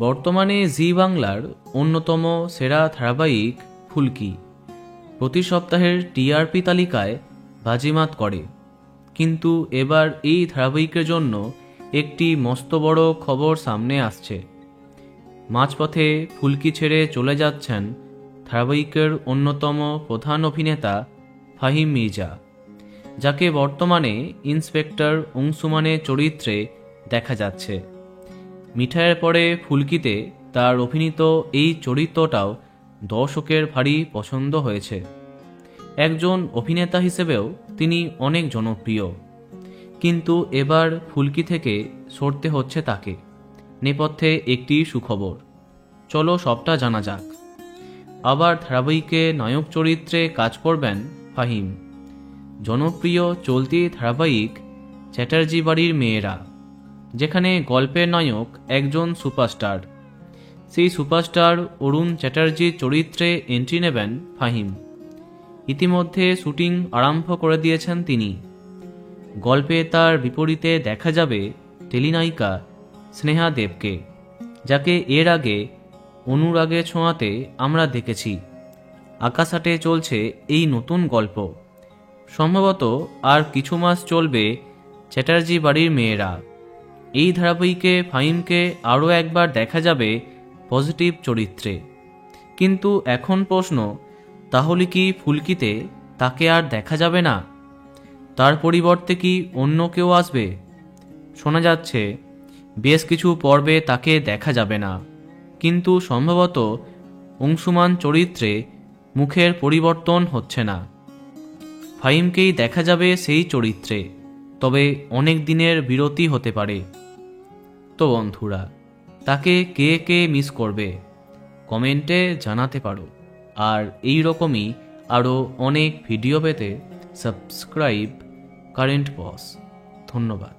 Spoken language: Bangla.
বর্তমানে জি বাংলার অন্যতম সেরা ধারাবাহিক ফুলকি প্রতি সপ্তাহের টিআরপি তালিকায় বাজিমাত করে। কিন্তু এবার এই ধারাবাহিকের জন্য একটি মস্ত বড় খবর সামনে আসছে। মাঝপথে ফুলকি ছেড়ে চলে যাচ্ছেন ধারাবাহিকের অন্যতম প্রধান অভিনেতা ফাহিম মির্জা, যাকে বর্তমানে ইন্সপেক্টর অংশুমানের চরিত্রে দেখা যাচ্ছে। মিঠাইয়ের পরে ফুলকিতে তার অভিনীত এই চরিত্রটাও দর্শকের ভারী পছন্দ হয়েছে। একজন অভিনেতা হিসেবেও তিনি অনেক জনপ্রিয়, কিন্তু এবার ফুলকি থেকে সরতে হচ্ছে তাকে। নেপথ্যে একটি সুখবর, চলো সবটা জানা যাক। আবার ধারাবাহিকে নায়ক চরিত্রে কাজ করবেন ফাহিম। জনপ্রিয় চলতি ধারাবাহিক চ্যাটার্জি বাড়ির মেয়েরা, যেখানে গল্পের নায়ক একজন সুপারস্টার, সেই সুপারস্টার অরুণ চ্যাটার্জির চরিত্রে এন্ট্রি নেবেন ফাহিম। ইতিমধ্যে শুটিং আরম্ভ করে দিয়েছেন তিনি। গল্পে তার বিপরীতে দেখা যাবে টেলিনায়িকা স্নেহা দেবকে, যাকে এর আগে অনুরাগের ছোঁয়াতে আমরা দেখেছি। আকাশাটে চলছে এই নতুন গল্প। সম্ভবত আর কিছু মাস চলবে চ্যাটার্জি বাড়ির মেয়েরা। এই ধারাবাহিকে ফাহিমকে আরও একবার দেখা যাবে পজিটিভ চরিত্রে। কিন্তু এখন প্রশ্ন, তাহলে কি ফুলকিতে তাকে আর দেখা যাবে না? তার পরিবর্তে কি অন্য কেউ আসবে? শোনা যাচ্ছে বেশ কিছু পর্বে তাকে দেখা যাবে না, কিন্তু সম্ভবত অংশুমান চরিত্রে মুখের পরিবর্তন হচ্ছে না। ফাহিমকেই দেখা যাবে সেই চরিত্রে, তবে অনেক দিনের বিরতি হতে পারে। তো বন্ধুরা, তাকে কে কে মিস করবে কমেন্টে জানাতে পারো। আর এই রকমই আরও অনেক ভিডিও পেতে সাবস্ক্রাইব কারেন্ট বস। ধন্যবাদ।